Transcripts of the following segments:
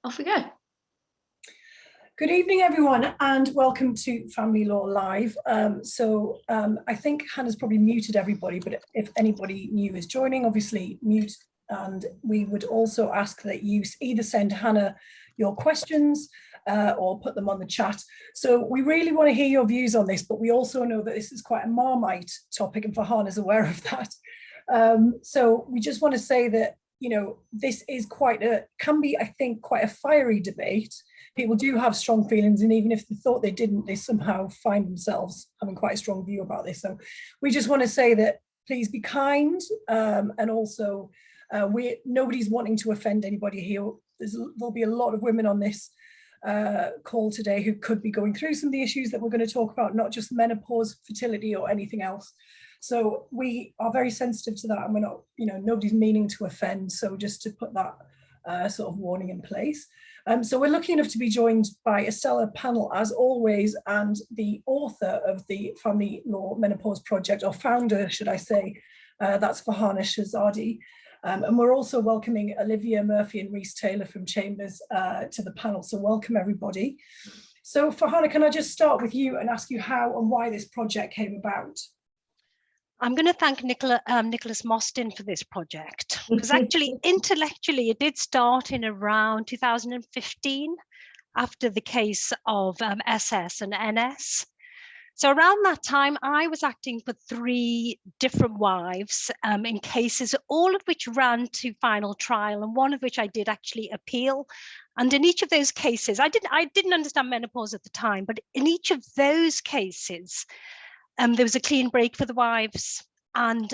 Off we go. Good evening, everyone, and welcome to Family Law Live. I think Hannah's probably muted everybody, but if anybody new is joining, obviously mute. And we would also ask that you either send Hannah your questions or put them on the chat. So we really want to hear your views on this, but we also know that this is quite a Marmite topic, and Farhana's aware of that. So we just want to say that, you know, this is can be, I think, quite a fiery debate. People do have strong feelings, and even if they thought they didn't, they somehow find themselves having quite a strong view about this. So we just want to say that please be kind, and also nobody's wanting to offend anybody here. There'll be a lot of women on this call today who could be going through some of the issues that we're going to talk about, not just menopause, fertility, or anything else. So we are very sensitive to that, and we're not, nobody's meaning to offend. So just to put that sort of warning in place. So we're lucky enough to be joined by a stellar panel, as always, and the author of the Family Law Menopause Project, or founder, should I say, that's Farhana Shahzady. And we're also welcoming Olivia Murphy and Reese Taylor from Chambers to the panel. So welcome, everybody. So Farhana, can I just start with you and ask you how and why this project came about? I'm going to thank Nicholas Mostyn for this project, because actually intellectually it did start in around 2015 after the case of SS and NS. So around that time, I was acting for 3 different wives in cases, all of which ran to final trial, and one of which I did actually appeal. And in each of those cases, I didn't understand menopause at the time, but in each of those cases, there was a clean break for the wives, and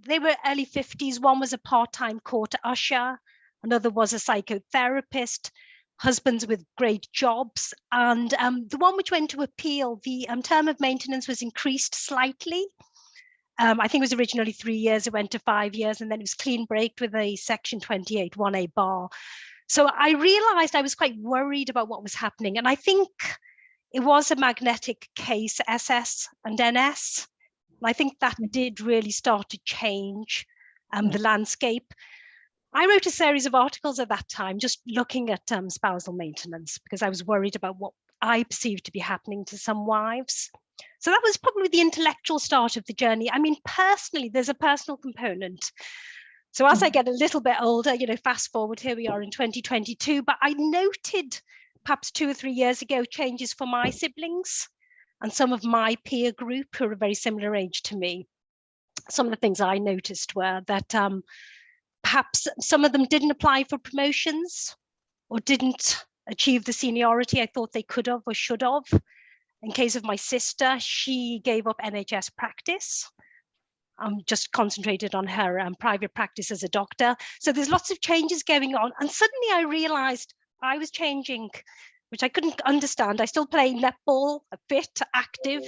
they were early 50s. One was a part-time court usher, another was a psychotherapist, husbands with great jobs. And the one which went to appeal, the term of maintenance was increased slightly. I think it was originally 3 years, it went to 5 years, and then it was clean breaked with a section 28 1A bar. So I realized I was quite worried about what was happening. And I think it was a magnetic case, SS and NS. And I think that did really start to change the landscape. I wrote a series of articles at that time, just looking at spousal maintenance, because I was worried about what I perceived to be happening to some wives. So that was probably the intellectual start of the journey. I mean, personally, there's a personal component. So as I get a little bit older, fast forward, here we are in 2022, but I noted perhaps 2 or 3 years ago, changes for my siblings and some of my peer group who are a very similar age to me. Some of the things I noticed were that perhaps some of them didn't apply for promotions or didn't achieve the seniority I thought they could have or should have. In case of my sister, she gave up NHS practice, just concentrated on her private practice as a doctor. So there's lots of changes going on. And suddenly I realized I was changing, which I couldn't understand. I still play netball, fit, active,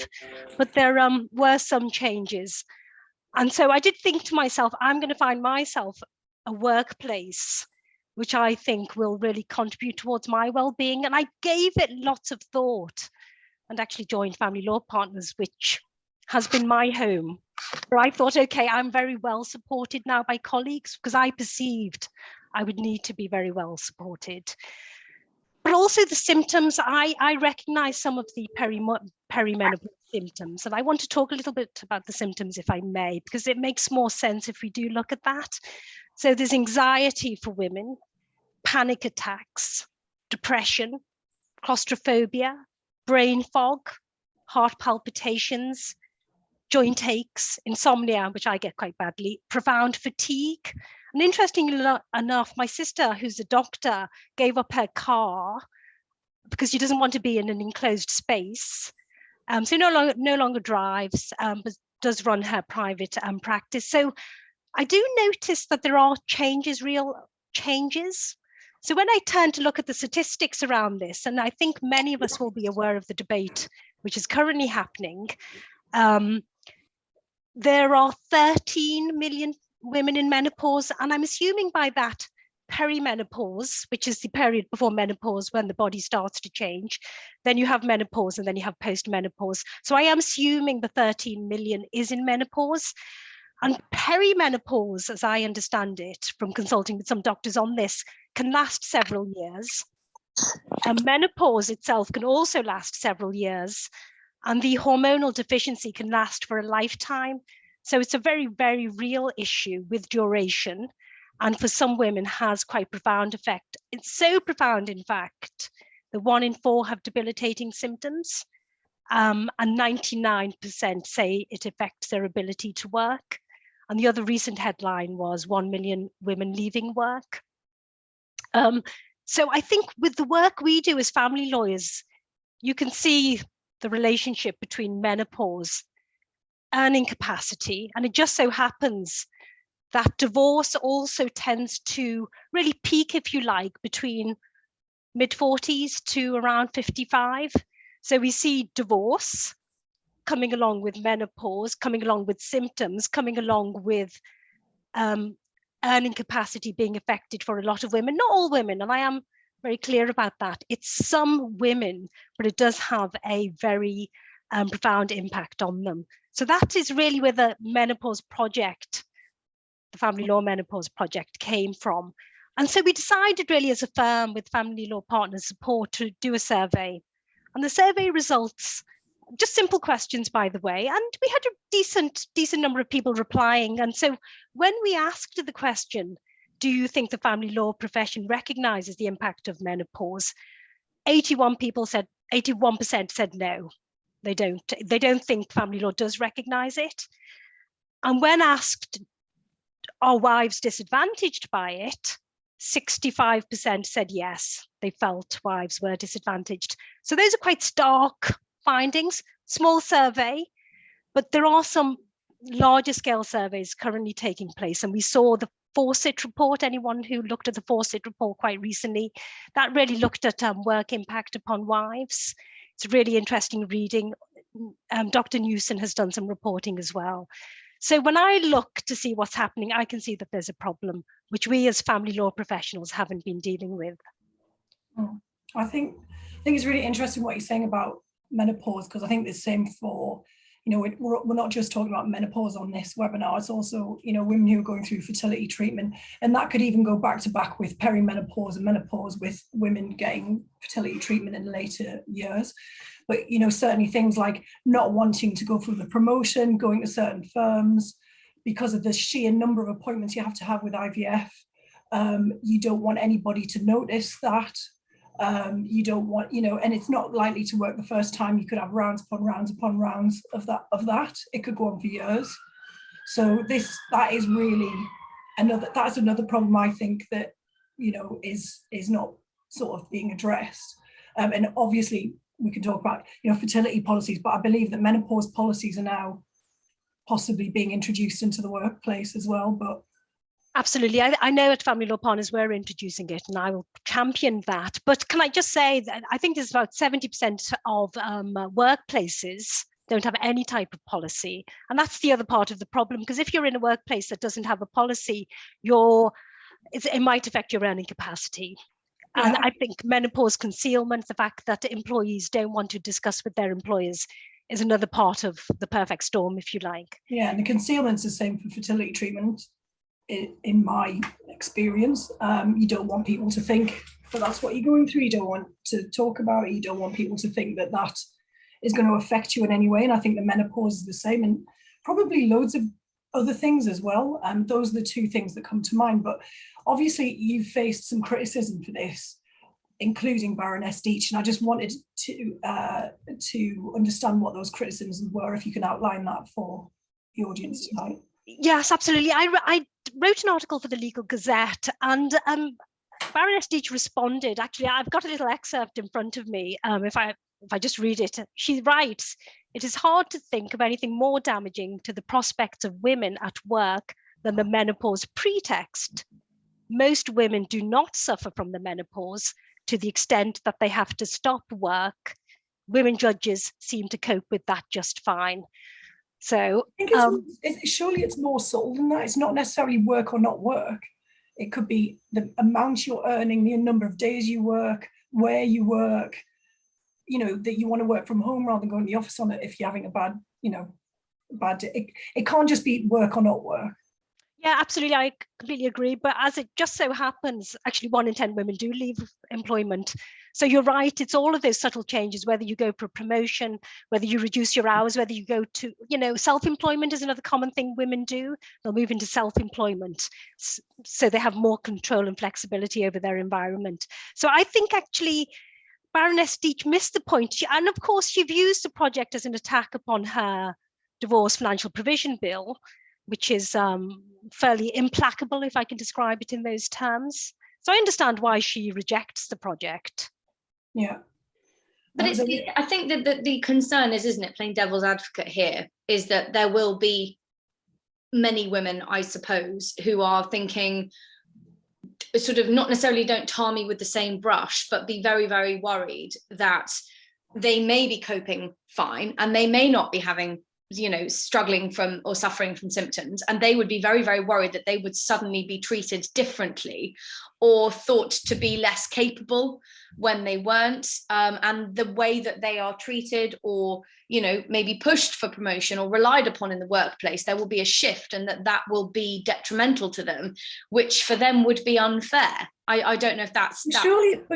but there were some changes. And so I did think to myself, I'm going to find myself a workplace which I think will really contribute towards my well-being. And I gave it lots of thought and actually joined Family Law Partners, which has been my home, where I thought, okay, I'm very well supported now by colleagues, because I perceived I would need to be very well supported. But also the symptoms, I recognize some of the perimenopause symptoms, and I want to talk a little bit about the symptoms, if I may, because it makes more sense if we do look at that. So there's anxiety for women, panic attacks, depression, claustrophobia, brain fog, heart palpitations, joint aches, insomnia, which I get quite badly, profound fatigue. And interestingly enough, my sister, who's a doctor, gave up her car because she doesn't want to be in an enclosed space. So no longer drives, but does run her private practice. So I do notice that there are changes, real changes. So when I turn to look at the statistics around this, and I think many of us will be aware of the debate which is currently happening, there are 13 million women in menopause, and I'm assuming by that perimenopause, which is the period before menopause when the body starts to change, then you have menopause, and then you have postmenopause. So I am assuming the 13 million is in menopause. And perimenopause, as I understand it, from consulting with some doctors on this, can last several years. And menopause itself can also last several years. And the hormonal deficiency can last for a lifetime. So it's a very, very real issue with duration. And for some women has quite profound effect. It's so profound, in fact, that 1 in 4 have debilitating symptoms. And 99% say it affects their ability to work. And the other recent headline was 1 million women leaving work. So I think with the work we do as family lawyers, you can see the relationship between menopause, earning capacity, and it just so happens that divorce also tends to really peak, if you like, between mid-40s to around 55. So we see divorce coming along with menopause, coming along with symptoms, coming along with earning capacity being affected for a lot of women, not all women, and I am very clear about that. It's some women, but it does have a very profound impact on them. So that is really where the menopause project, the Family Law Menopause Project, came from. And so we decided really as a firm with Family Law Partners support to do a survey. And the survey results, just simple questions, by the way, and we had a decent number of people replying. And so when we asked the question, do you think the family law profession recognizes the impact of menopause? 81% said no, they don't. They don't think family law does recognize it. And when asked, are wives disadvantaged by it? 65% said yes, they felt wives were disadvantaged. So those are quite stark findings, small survey, but there are some larger scale surveys currently taking place. And we saw the Fawcett report, anyone who looked at the Fawcett report quite recently, that really looked at work impact upon wives. It's really interesting reading. Dr. Newson has done some reporting as well. So when I look to see what's happening, I can see that there's a problem which we as family law professionals haven't been dealing with. I think it's really interesting what you're saying about menopause, because I think the same for, you know, we're not just talking about menopause on this webinar, it's also, you know, women who are going through fertility treatment, and that could even go back to back with perimenopause and menopause with women getting fertility treatment in later years. But, you know, certainly things like not wanting to go through the promotion, going to certain firms because of the sheer number of appointments you have to have with IVF. You don't want anybody to notice that. You don't want, you know, and it's not likely to work the first time. You could have rounds upon rounds upon rounds of that. It could go on for years. So that is really that's another problem, I think, that, you know, is not sort of being addressed. And obviously we can talk about, you know, fertility policies, but I believe that menopause policies are now possibly being introduced into the workplace as well. But absolutely. I know at Family Law Partners we're introducing it, and I will champion that. But can I just say that I think there's about 70% of workplaces don't have any type of policy. And that's the other part of the problem, because if you're in a workplace that doesn't have a policy, it might affect your earning capacity. Yeah. And I think menopause concealment, the fact that employees don't want to discuss with their employers, is another part of the perfect storm, if you like. Yeah, and the concealment's the same for fertility treatment. In my experience, you don't want people to think that that's what you're going through. You don't want to talk about it. You don't want people to think that that is going to affect you in any way. And I think the menopause is the same, and probably loads of other things as well. Those are the two things that come to mind. But obviously you've faced some criticism for this, including Baroness Deach, and I just wanted to understand what those criticisms were, if you can outline that for the audience tonight. Yes, absolutely. I wrote an article for the Legal Gazette, and Baroness Deach responded. Actually, I've got a little excerpt in front of me. If I just read it, she writes, "It is hard to think of anything more damaging to the prospects of women at work than the menopause pretext. Most women do not suffer from the menopause to the extent that they have to stop work. Women judges seem to cope with that just fine." So I think surely it's more subtle than that. It's not necessarily work or not work. It could be the amount you're earning, the number of days you work, where you work, you know, that you want to work from home rather than going to the office on it if you're having a bad, you know, bad. It can't just be work or not work. Yeah, absolutely. I completely agree. But as it just so happens, actually 1 in 10 women do leave employment. So you're right. It's all of those subtle changes, whether you go for a promotion, whether you reduce your hours, whether you go to, self-employment is another common thing women do. They'll move into self-employment. So they have more control and flexibility over their environment. So I think actually Baroness Deach missed the point. And of course, you've used the project as an attack upon her divorce financial provision bill, which is fairly implacable, if I can describe it in those terms. So I understand why she rejects the project. Yeah. But I think that the concern is, isn't it, playing devil's advocate here, is that there will be many women, I suppose, who are thinking, sort of not necessarily don't tar me with the same brush, but be very, very worried that they may be coping fine and they may not be having, struggling from or suffering from symptoms, and they would be very, very worried that they would suddenly be treated differently or thought to be less capable when they weren't, and the way that they are treated or maybe pushed for promotion or relied upon in the workplace, there will be a shift, and that will be detrimental to them, which for them would be unfair. I don't know if that's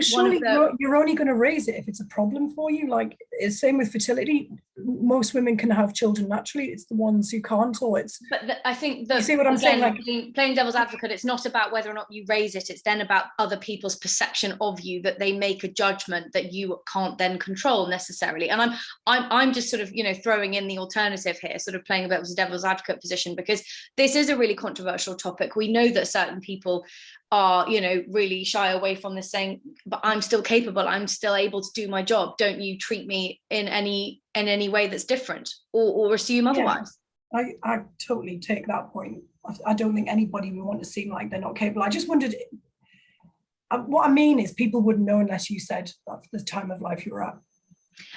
surely you're only going to raise it if it's a problem for you. Like, it's same with fertility. Most women can have children naturally. It's the ones who can't, or it's. But I think that, you see what I'm saying? Like, playing devil's advocate, it's not about whether or not you raise it. It's then about other people's perception of you, that they make a judgment that you can't then control necessarily. And I'm just sort of throwing in the alternative here, sort of playing a bit of a devil's advocate position, because this is a really controversial topic. We know that certain people are really shy away from this, saying, but I'm still capable, I'm still able to do my job, don't you treat me in any way that's different, or assume otherwise. I totally take that point. I don't think anybody would want to seem like they're not capable. I just wondered, what I mean is, people wouldn't know unless you said that's the time of life you're at.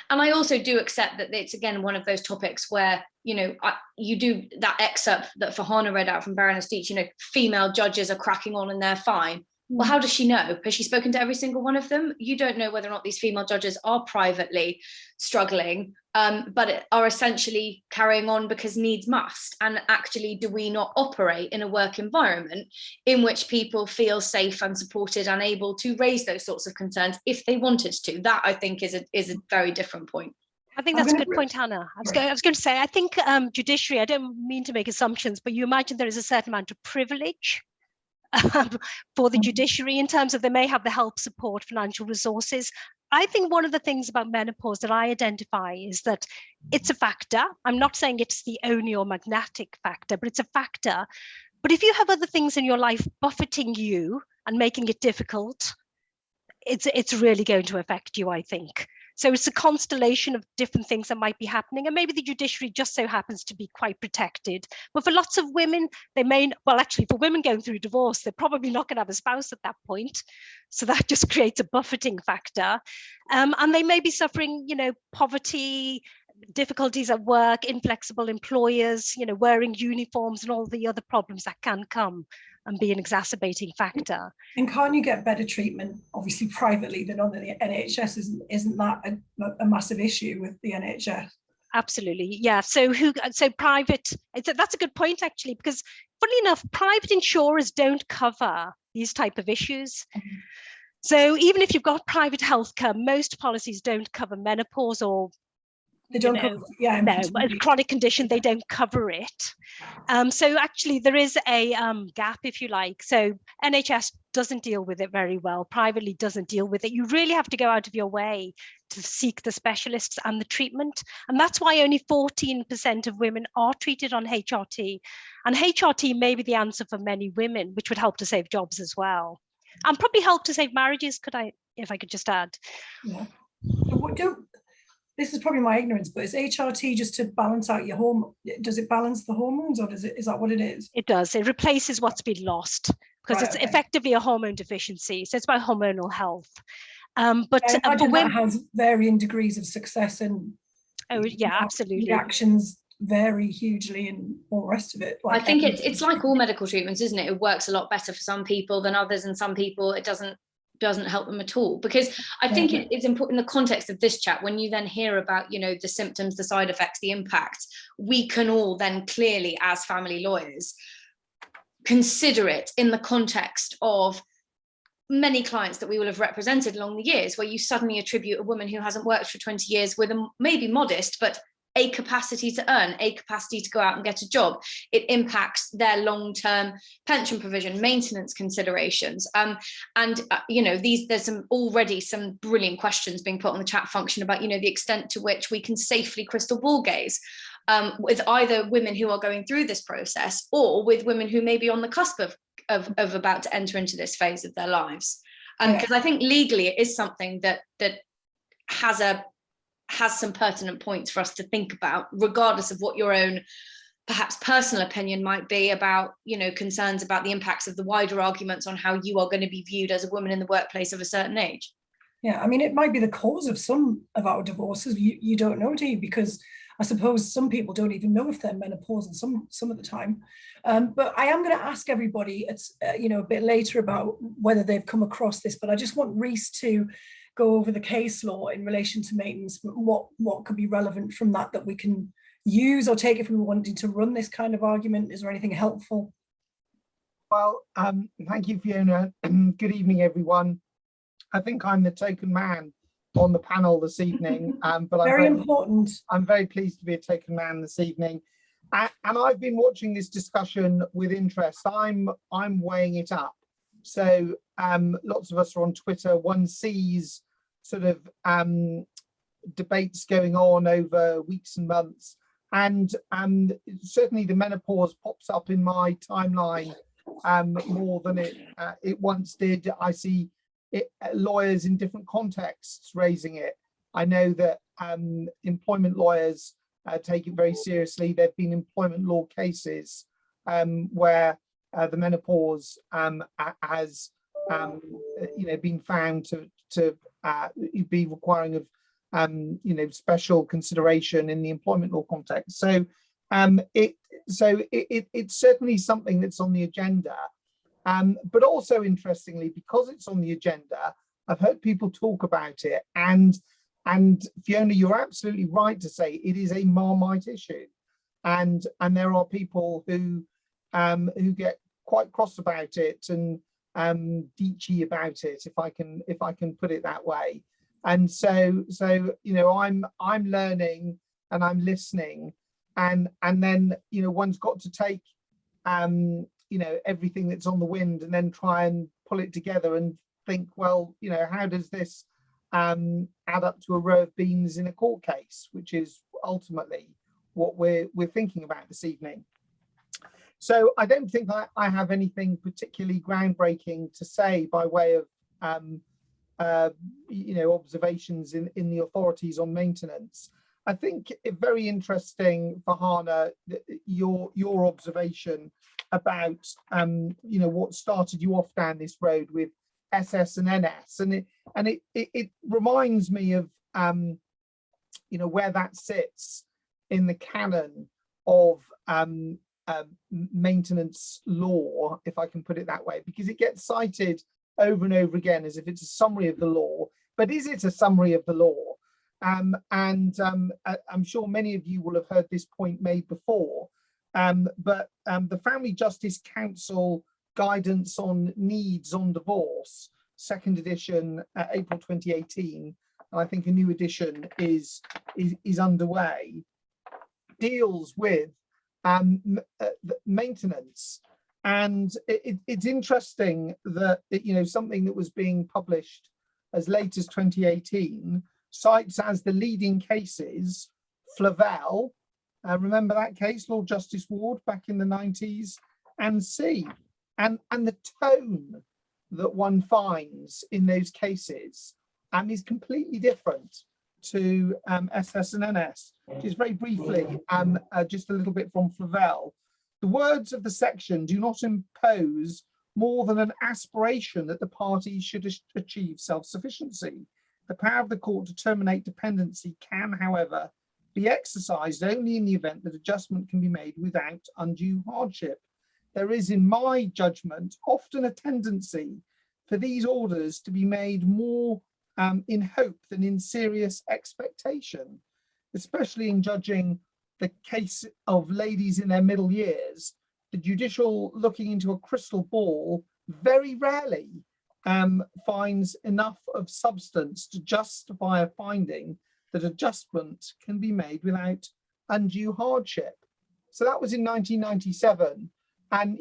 And I also do accept that it's, again, one of those topics where, you do that excerpt that Farhana read out from Baroness Deach, female judges are cracking on and they're fine. Well, how does she know? Has she spoken to every single one of them? You don't know whether or not these female judges are privately struggling, but are essentially carrying on because needs must. And actually, do we not operate in a work environment in which people feel safe and supported and able to raise those sorts of concerns if they wanted to? That, I think, is a very different point. I think that's a good point, Hannah. I was going to say, I think judiciary, I don't mean to make assumptions, but you imagine there is a certain amount of privilege for the judiciary, in terms of they may have the help, support, financial resources. I think one of the things about menopause that I identify is that it's a factor. I'm not saying it's the only or magnetic factor, but it's a factor. But if you have other things in your life buffeting you and making it difficult, it's really going to affect you, I think. So it's a constellation of different things that might be happening. And maybe the judiciary just so happens to be quite protected. But for lots of women, they may, well, actually, for women going through divorce, they're probably not going to have a spouse at that point. So that just creates a buffeting factor. And they may be suffering, poverty, difficulties at work, inflexible employers, wearing uniforms and all the other problems that can come and be an exacerbating factor. And can't you get better treatment, obviously privately, than on the NHS? Isn't that a massive issue with the NHS? Absolutely, yeah. So private, that's a good point, actually, because funnily enough, private insurers don't cover these type of issues. Mm-hmm. So even if you've got private healthcare, most policies don't cover menopause, or they don't cover, chronic condition, they don't cover it. So actually there is a gap, if you like. So NHS doesn't deal with it very well, privately doesn't deal with it. You really have to go out of your way to seek the specialists and the treatment. And that's why only 14% of women are treated on HRT. And HRT may be the answer for many women, which would help to save jobs as well. And probably help to save marriages, if I could just add. Yeah. This is probably my ignorance, but is HRT just to balance out your hormone? Does it balance the hormones, or is that what it is? It does. It replaces what's been lost, because it's effectively a hormone deficiency. So it's about hormonal health. But for women, that has varying degrees of success, and absolutely, reactions vary hugely and all the rest of it. I think it's like all medical treatments, isn't it? It works a lot better for some people than others, and some people it doesn't doesn't help them at all. Because I think it's important in the context of this chat, when you then hear about, you know, the symptoms, the side effects, the impact, we can all then clearly, as family lawyers, consider it in the context of many clients that we will have represented along the years, where you suddenly attribute a woman who hasn't worked for 20 years with a maybe modest, but a capacity to earn, a capacity to go out and get a job. It impacts their long-term pension provision, maintenance considerations. You know, there's already some brilliant questions being put on the chat function about, you know, the extent to which we can safely crystal ball gaze with either women who are going through this process or with women who may be on the cusp of about to enter into this phase of their lives. Because I think legally it is something that has some pertinent points for us to think about, regardless of what your own perhaps personal opinion might be about, you know, concerns about the impacts of the wider arguments on how you are going to be viewed as a woman in the workplace of a certain age. Yeah, I mean, it might be the cause of some of our divorces. You don't know, do you? Because I suppose some people don't even know if they're menopausal some of the time. But I am going to ask everybody, it's you know, a bit later about whether they've come across this, but I just want Reese to go over the case law in relation to maintenance, what could be relevant from that we can use or take if we were wanting to run this kind of argument. Is there anything helpful? Well, thank you, Fiona. Good evening, everyone. I think I'm the token man on the panel this evening, but I'm very pleased to be a token man this evening. And I've been watching this discussion with interest. I'm weighing it up. So lots of us are on Twitter. One sees sort of debates going on over weeks and months. And certainly the menopause pops up in my timeline more than it once did. I see lawyers in different contexts raising it. I know that employment lawyers take it very seriously. There have been employment law cases where the menopause has you know, been found to be requiring of you know, special consideration in the employment law context. So it's certainly something that's on the agenda. But also interestingly, because it's on the agenda, I've heard people talk about it, and Fiona, you're absolutely right to say it is a Marmite issue, and there are people who get quite cross about it and deechy about it, if I can put it that way. And so you know, I'm learning and I'm listening, and then, you know, one's got to take you know, everything that's on the wind and then try and pull it together and think, well, you know, how does this add up to a row of beans in a court case, which is ultimately what we're thinking about this evening. So I don't think I have anything particularly groundbreaking to say by way of you know, observations in the authorities on maintenance. I think it's very interesting, Farhana, your observation about you know, what started you off down this road with SS and NS, and it reminds me of you know, where that sits in the canon of maintenance law, if I can put it that way, because it gets cited over and over again as if it's a summary of the law. But is it a summary of the law? I'm sure many of you will have heard this point made before, but the Family Justice Council Guidance on Needs on Divorce, second edition, April 2018, and I think a new edition is underway, deals with maintenance. And it's interesting that, you know, something that was being published as late as 2018 cites as the leading cases Flavel, remember that case, Lord Justice Ward back in the 90s, and C. And the tone that one finds in those cases is completely different to SS and NS. Just very briefly, just a little bit from Flavel. The words of the section do not impose more than an aspiration that the parties should achieve self-sufficiency. The power of the court to terminate dependency can, however, be exercised only in the event that adjustment can be made without undue hardship. There is, in my judgment, often a tendency for these orders to be made more in hope than in serious expectation, especially in judging the case of ladies in their middle years. The judicial looking into a crystal ball very rarely finds enough of substance to justify a finding that adjustment can be made without undue hardship. So that was in 1997. And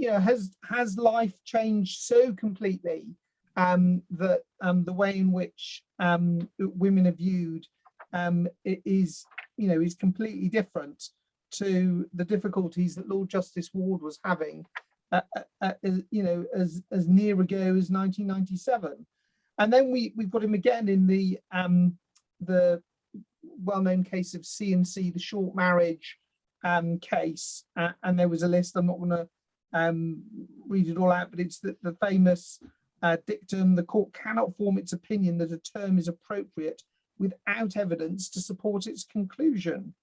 has life changed so completely that the way in which women are viewed is completely different to the difficulties that Lord Justice Ward was having, as near ago as 1997. And then we've got him again in the well-known case of C&C, the short marriage case, and there was a list. I'm not going to read it all out, but it's the famous dictum: the court cannot form its opinion that a term is appropriate without evidence to support its conclusion.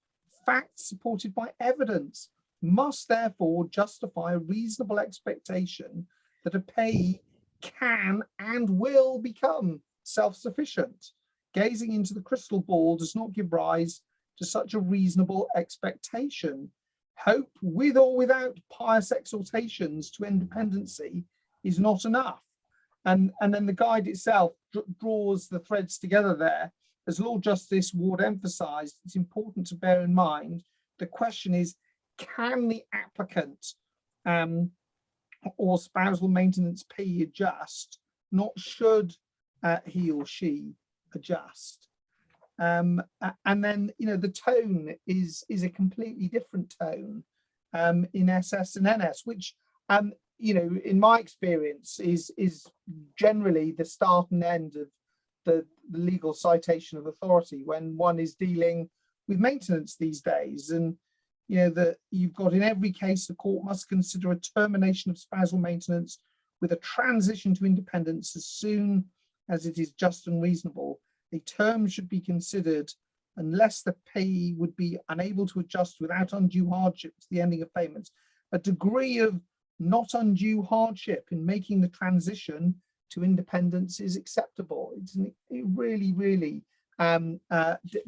Facts supported by evidence must therefore justify a reasonable expectation that a payee can and will become self-sufficient. Gazing into the crystal ball does not give rise to such a reasonable expectation. Hope, with or without pious exhortations to independency, is not enough. And then the guide itself draws the threads together there. As Lord Justice Ward emphasised, it's important to bear in mind the question is, can the applicant or spousal maintenance payee adjust, not should he or she adjust. And then the tone is a completely different tone in SS and NS, which in my experience is generally the start and end of the legal citation of authority when one is dealing with maintenance these days. And that you've got, in every case, the court must consider a termination of spousal maintenance with a transition to independence as soon as it is just and reasonable. A term should be considered unless the payee would be unable to adjust without undue hardship to the ending of payments. A degree of not undue hardship in making the transition to independence is acceptable. It's a really, really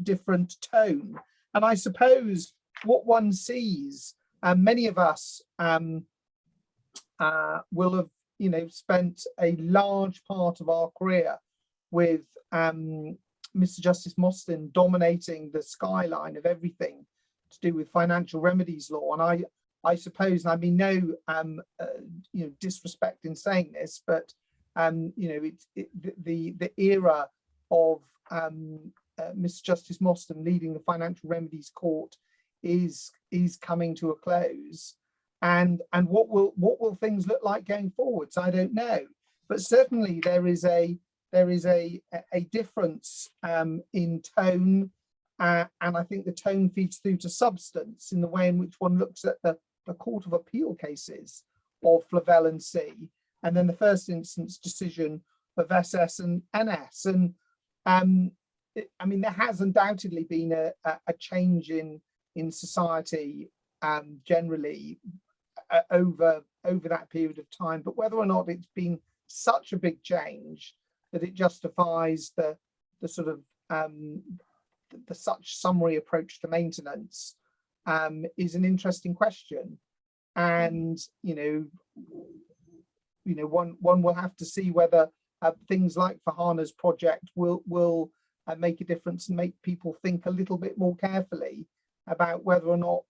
different tone. And I suppose what one sees, many of us will have, spent a large part of our career with Mr. Justice Mostyn dominating the skyline of everything to do with financial remedies law. And I suppose, and I mean no disrespect in saying this, but the era of Mr. Justice Mostyn leading the financial remedies court is coming to a close. And what will things look like going forwards? I don't know, but certainly there is a difference in tone, and I think the tone feeds through to substance in the way in which one looks at the Court of Appeal cases of Flavelle and C, and then the first instance decision of SS and NS. And I mean, there has undoubtedly been a change in society generally over that period of time, but whether or not it's been such a big change that it justifies the sort of the such summary approach to maintenance is an interesting question. And one will have to see whether things like Farhana's project will make a difference and make people think a little bit more carefully about whether or not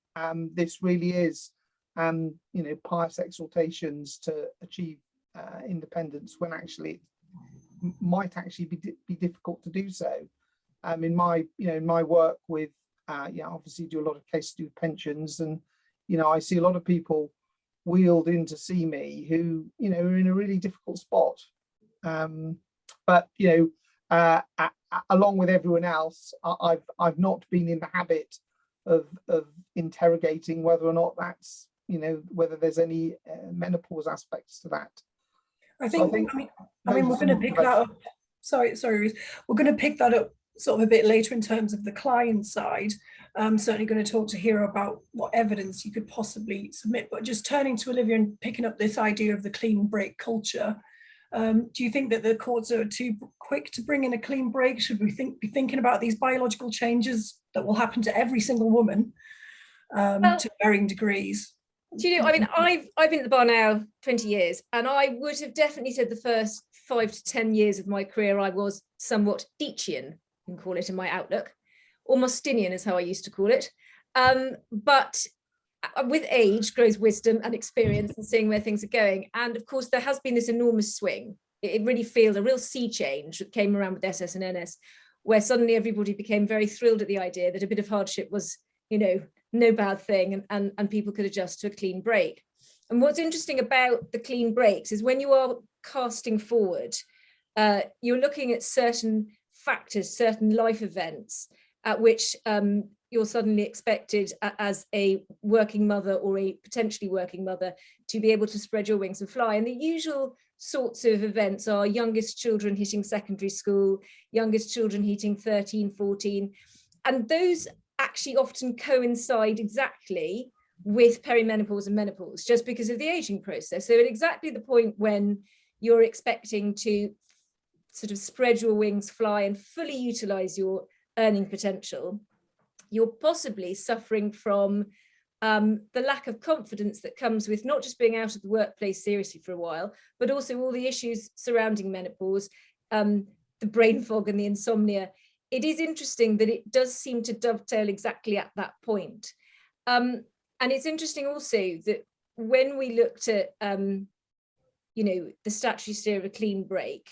this really is pious exhortations to achieve independence, when actually it might actually be difficult to do so. In my work with obviously do a lot of cases to do with pensions, and I see a lot of people wheeled in to see me who are in a really difficult spot, but along with everyone else, I've not been in the habit of interrogating whether or not that's whether there's any menopause aspects to that. I mean we're going to pick that up. Sorry, Ruth. We're going to pick that up sort of a bit later in terms of the client side. I'm certainly going to talk to Hira about what evidence you could possibly submit. But just turning to Olivia and picking up this idea of the clean break culture, Do you think that the courts are too quick to bring in a clean break? Should we be thinking about these biological changes that will happen to every single woman to varying degrees? Do you know, I mean, I've been at the bar now 20 years, and I would have definitely said the first 5 to 10 years of my career, I was somewhat Deitchian, you can call it, in my outlook, or Mostinian is how I used to call it. But with age grows wisdom and experience and seeing where things are going. And of course, there has been this enormous swing. It really feels a real sea change that came around with SS and NS, where suddenly everybody became very thrilled at the idea that a bit of hardship was, you know, no bad thing, and people could adjust to a clean break. And what's interesting about the clean breaks is when you are casting forward, you're looking at certain factors, certain life events at which you're suddenly expected as a working mother or a potentially working mother to be able to spread your wings and fly. And the usual sorts of events are youngest children hitting secondary school, youngest children hitting 13, 14, and those actually often coincide exactly with perimenopause and menopause, just because of the aging process. So at exactly the point when you're expecting to sort of spread your wings, fly, and fully utilize your earning potential, you're possibly suffering from the lack of confidence that comes with not just being out of the workplace seriously for a while, but also all the issues surrounding menopause, the brain fog and the insomnia. It is interesting that it does seem to dovetail exactly at that point. And it's interesting also that when we looked at, you know, the statutory steer of a clean break,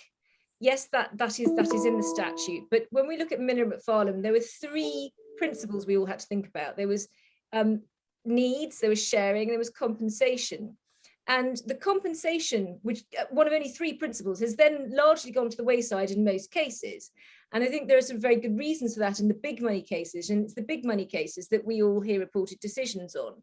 yes, that is in the statute. But when we look at Minna McFarlane, there were 3 principles we all had to think about. There was needs, there was sharing, there was compensation. And the compensation, which one of only 3 principles, has then largely gone to the wayside in most cases. And I think there are some very good reasons for that in the big money cases. And it's the big money cases that we all hear reported decisions on.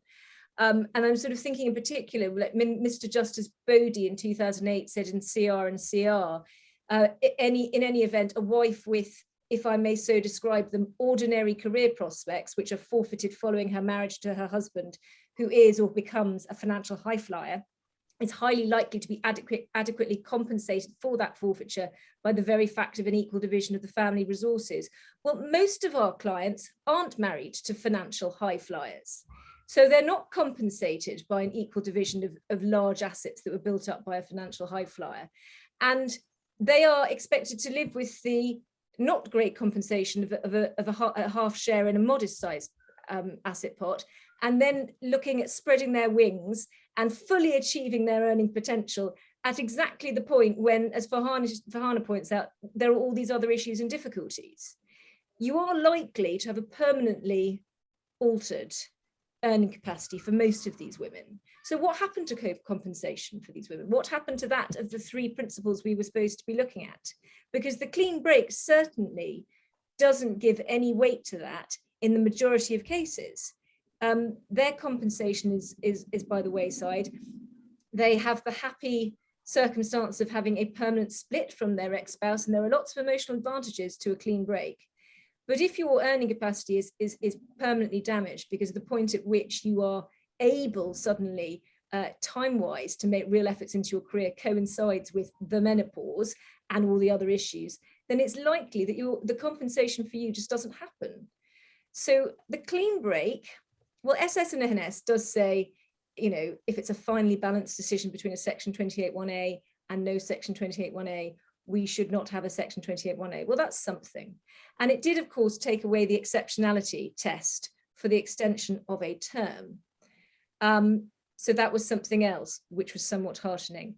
And I'm sort of thinking in particular, like Mr. Justice Bodie in 2008 said in CR and CR, in any event, a wife with, if I may so describe them, ordinary career prospects, which are forfeited following her marriage to her husband, who is or becomes a financial high flyer, is highly likely to be adequately compensated for that forfeiture by the very fact of an equal division of the family resources. Well, most of our clients aren't married to financial high flyers. So they're not compensated by an equal division of large assets that were built up by a financial high flyer. And they are expected to live with the not great compensation of a half share in a modest size asset pot, and then looking at spreading their wings and fully achieving their earning potential at exactly the point when, as Farhana points out, there are all these other issues and difficulties. You are likely to have a permanently altered earning capacity for most of these women. So what happened to compensation for these women? What happened to that of the 3 principles we were supposed to be looking at? Because the clean break certainly doesn't give any weight to that in the majority of cases. Their compensation is by the wayside. They have the happy circumstance of having a permanent split from their ex-spouse, and there are lots of emotional advantages to a clean break. But if your earning capacity is permanently damaged because of the point at which you are able suddenly, time-wise, to make real efforts into your career coincides with the menopause and all the other issues, then it's likely that the compensation for you just doesn't happen. So the clean break, well, SS and NS does say, you know, if it's a finely balanced decision between a section 28(1)A and no section 28(1)A, we should not have a section 28(1)A. Well, that's something. And it did, of course, take away the exceptionality test for the extension of a term. So that was something else, which was somewhat heartening.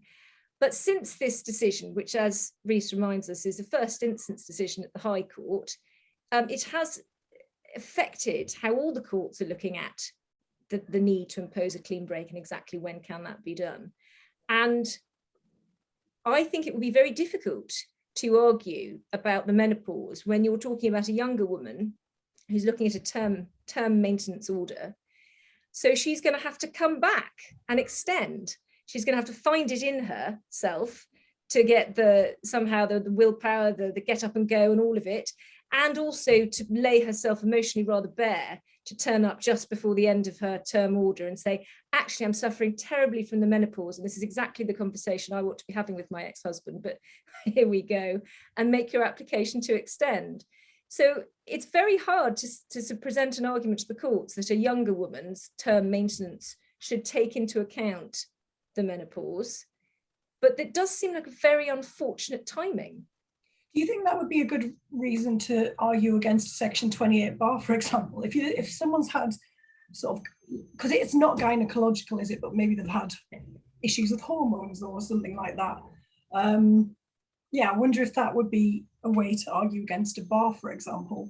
But since this decision, which, as Rees reminds us, is a first instance decision at the High Court, it has affected how all the courts are looking at the need to impose a clean break and exactly when can that be done. And I think it would be very difficult to argue about the menopause when you're talking about a younger woman who's looking at a term maintenance order. So she's going to have to come back and extend. She's going to have to find it in herself to get somehow the willpower, the get up and go and all of it, and also to lay herself emotionally rather bare, to turn up just before the end of her term order and say, actually, I'm suffering terribly from the menopause, and this is exactly the conversation I ought to be having with my ex-husband, but here we go, and make your application to extend. So it's very hard to present an argument to the courts that a younger woman's term maintenance should take into account the menopause, but it does seem like a very unfortunate timing. Do you think that would be a good reason to argue against Section 28 bar, for example? If someone's had sort of, because it's not gynecological, is it? But maybe they've had issues with hormones or something like that. Yeah, I wonder if that would be a way to argue against a bar, for example.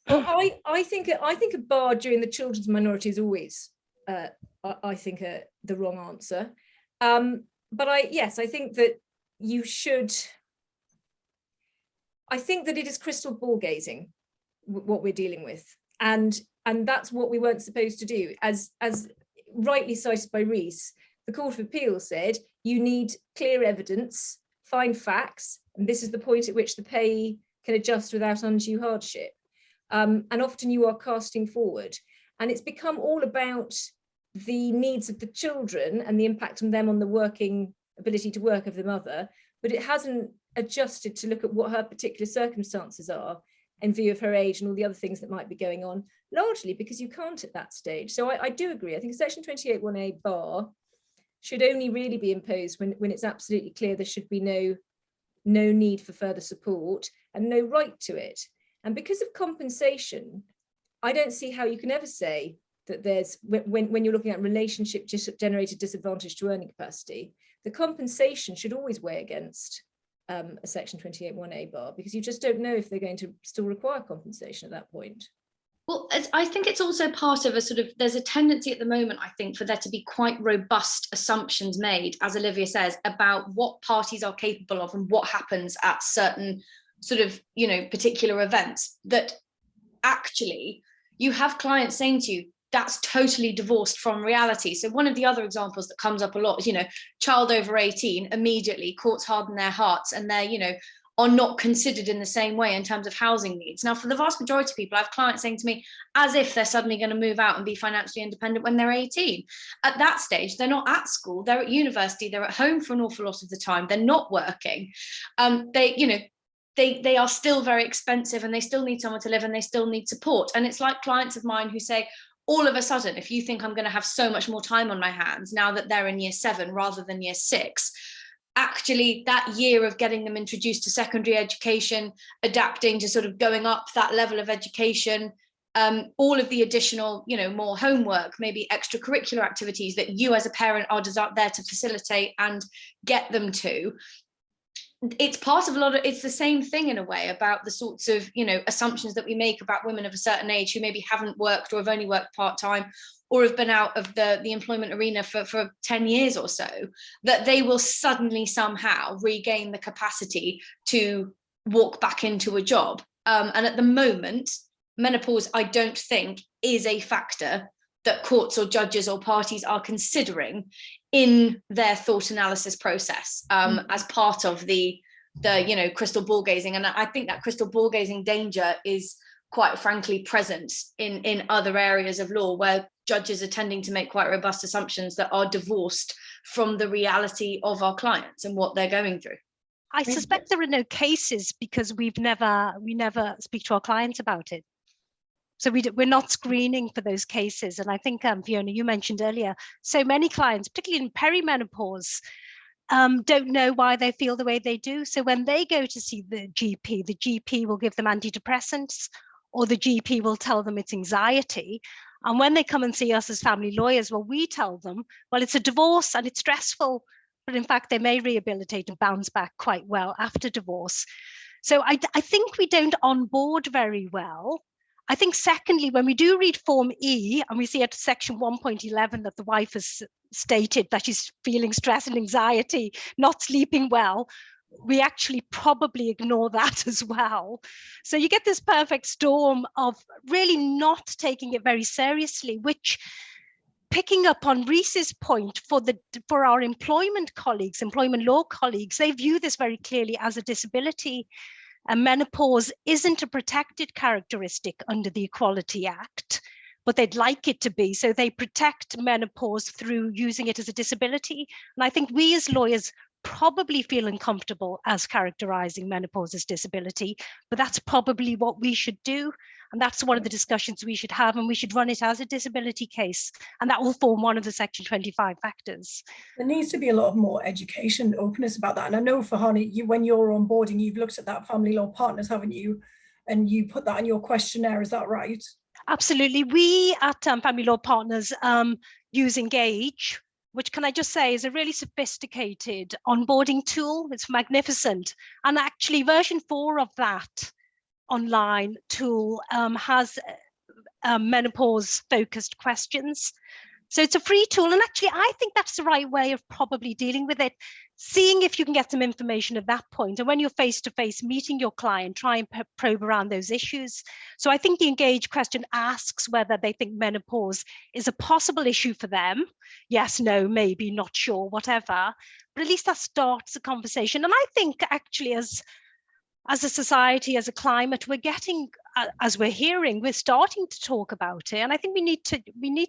Well, I think a bar during the children's minority is always, I think, the wrong answer. But I think that you should. I think that it is crystal ball gazing, what we're dealing with, and that's what we weren't supposed to do. As rightly cited by Rees, the Court of Appeal said you need clear evidence, find facts, and this is the point at which the payee can adjust without undue hardship. And often you are casting forward, and it's become all about the needs of the children and the impact on them on the working ability to work of the mother, but it hasn't adjusted to look at what her particular circumstances are in view of her age and all the other things that might be going on, largely because you can't at that stage. So I do agree. I think Section 28(1)(a) bar should only really be imposed when it's absolutely clear there should be no need for further support and no right to it. And because of compensation, I don't see how you can ever say that there's, when you're looking at relationship generated disadvantage to earning capacity, the compensation should always weigh against a Section 28(1)(a) bar, because you just don't know if they're going to still require compensation at that point. Well, I think it's also part of a sort of, there's a tendency at the moment, I think, for there to be quite robust assumptions made, as Olivia says, about what parties are capable of and what happens at certain sort of, particular events, that actually you have clients saying to you, that's totally divorced from reality. So one of the other examples that comes up a lot is, child over 18, immediately courts harden their hearts and they're, are not considered in the same way in terms of housing needs. Now, for the vast majority of people, I have clients saying to me, as if they're suddenly going to move out and be financially independent when they're 18. At that stage, they're not at school, they're at university, they're at home for an awful lot of the time, they're not working. They are still very expensive and they still need somewhere to live and they still need support. And it's like clients of mine who say, all of a sudden, if you think I'm going to have so much more time on my hands now that they're in year 7 rather than year 6, actually that year of getting them introduced to secondary education, adapting to sort of going up that level of education, all of the additional, more homework, maybe extracurricular activities that you as a parent are there to facilitate and get them to. It's part of it's the same thing in a way about the sorts of, assumptions that we make about women of a certain age who maybe haven't worked or have only worked part-time or have been out of the employment arena for 10 years or so, that they will suddenly somehow regain the capacity to walk back into a job. And at the moment, menopause, I don't think, is a factor that courts or judges or parties are considering in their thought analysis process as part of the crystal ball gazing. And I think that crystal ball gazing danger is quite frankly present in other areas of law where judges are tending to make quite robust assumptions that are divorced from the reality of our clients and what they're going through. I suspect there are no cases because we never speak to our clients about it. So we're not screening for those cases. And I think, Fiona, you mentioned earlier, so many clients, particularly in perimenopause, don't know why they feel the way they do. So when they go to see the GP will give them antidepressants, or the GP will tell them it's anxiety. And when they come and see us as family lawyers, well, we tell them, well, it's a divorce and it's stressful. But in fact, they may rehabilitate and bounce back quite well after divorce. So I think we don't onboard very well. I think secondly, when we do read Form E and we see at section 1.11 that the wife has stated that she's feeling stress and anxiety, not sleeping well, we actually probably ignore that as well. So you get this perfect storm of really not taking it very seriously, which picking up on Reese's point for our employment colleagues, employment law colleagues, they view this very clearly as a disability. And menopause isn't a protected characteristic under the Equality Act, but they'd like it to be. So they protect menopause through using it as a disability. And I think we as lawyers probably feel uncomfortable as characterizing menopause as disability, but that's probably what we should do. And that's one of the discussions we should have, and we should run it as a disability case. And that will form one of the Section 25 factors. There needs to be a lot more education, openness about that. And I know, Farhana, when you're onboarding, you've looked at that family law partners, haven't you? And you put that in your questionnaire, is that right? Absolutely. We at Family Law Partners use Engage, which, can I just say, is a really sophisticated onboarding tool. It's magnificent. And actually version 4 of that online tool has menopause focused questions. So it's a free tool. And actually, I think that's the right way of probably dealing with it, seeing if you can get some information at that point. And when you're face to face meeting your client, try and probe around those issues. So I think the Engage question asks whether they think menopause is a possible issue for them. Yes, no, maybe, not sure, whatever. But at least that starts a conversation. And I think actually as a society, as a climate, we're getting, as we're hearing, we're starting to talk about it. And I think we need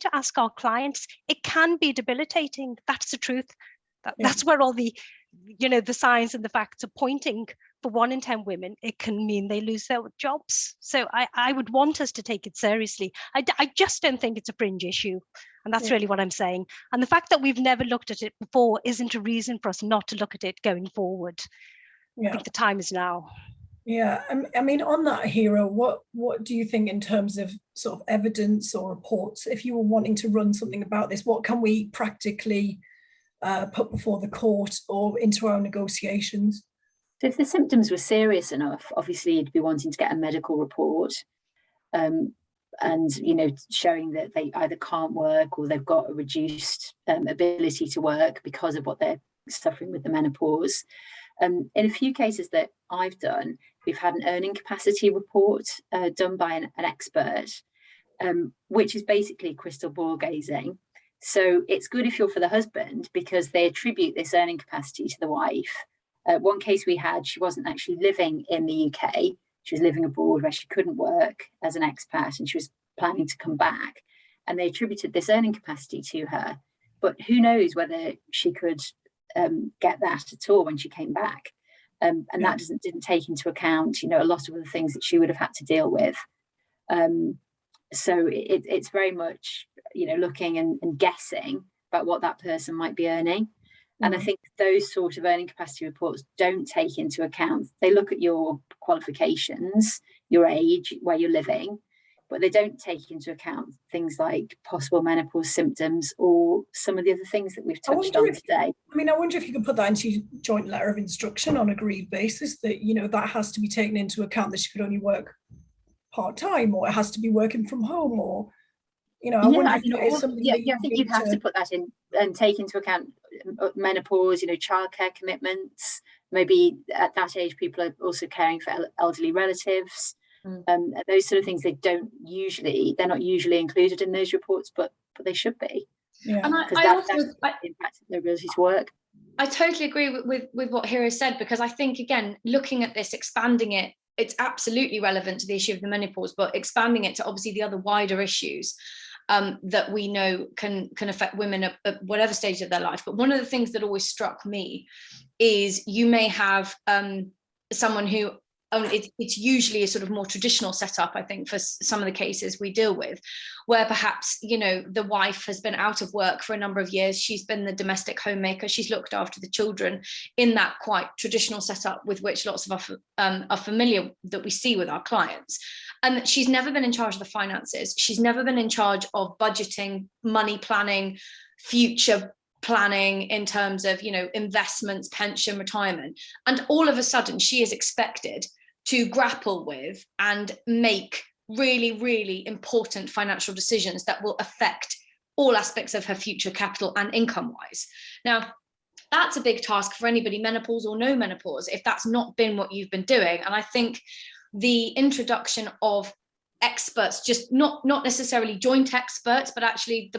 to ask our clients, it can be debilitating. That's the truth. That's where all the, the science and the facts are pointing. For 1 in 10 women, it can mean they lose their jobs. So I would want us to take it seriously. I just don't think it's a fringe issue. And that's really what I'm saying. And the fact that we've never looked at it before isn't a reason for us not to look at it going forward. I think the time is now. Yeah, I mean, on that, Hero, what do you think in terms of sort of evidence or reports? If you were wanting to run something about this, what can we practically put before the court or into our negotiations? So if the symptoms were serious enough, obviously you'd be wanting to get a medical report and, showing that they either can't work or they've got a reduced ability to work because of what they're suffering with the menopause. In a few cases that I've done, we've had an earning capacity report done by an expert, which is basically crystal ball gazing. So it's good if you're for the husband because they attribute this earning capacity to the wife. One case we had, she wasn't actually living in the UK. She was living abroad where she couldn't work as an expat and she was planning to come back. And they attributed this earning capacity to her. But who knows whether she could get that at all when she came back. And that didn't take into account, a lot of the things that she would have had to deal with. So it's very much, looking and guessing about what that person might be earning. And I think those sort of earning capacity reports don't take into account, they look at your qualifications, your age, where you're living, but they don't take into account things like possible menopause symptoms or some of the other things that we've touched on today. I wonder if you could put that into your joint letter of instruction on agreed basis, that, that has to be taken into account, that she could only work part-time, or it has to be working from home, or, I wonder if it is something I think you'd have to put that in and take into account menopause, childcare commitments. Maybe at that age, people are also caring for elderly relatives. Those sort of things they're not usually included in those reports, but they should be. Yeah. And I also impact their ability to work. I totally agree with what Hero said, because I think, again, looking at this, expanding it, it's absolutely relevant to the issue of the menopause, but expanding it to obviously the other wider issues that we know can affect women at whatever stage of their life. But one of the things that always struck me is you may have someone who, it's usually a sort of more traditional setup, I think, for some of the cases we deal with, where perhaps, the wife has been out of work for a number of years. She's been the domestic homemaker. She's looked after the children in that quite traditional setup with which lots of us are familiar, that we see with our clients. And she's never been in charge of the finances. She's never been in charge of budgeting, money planning, future planning in terms of, investments, pension, retirement. And all of a sudden she is expected to grapple with and make really, really important financial decisions that will affect all aspects of her future, capital and income wise. Now, that's a big task for anybody, menopause or no menopause, if that's not been what you've been doing. And I think the introduction of experts, just not necessarily joint experts, but actually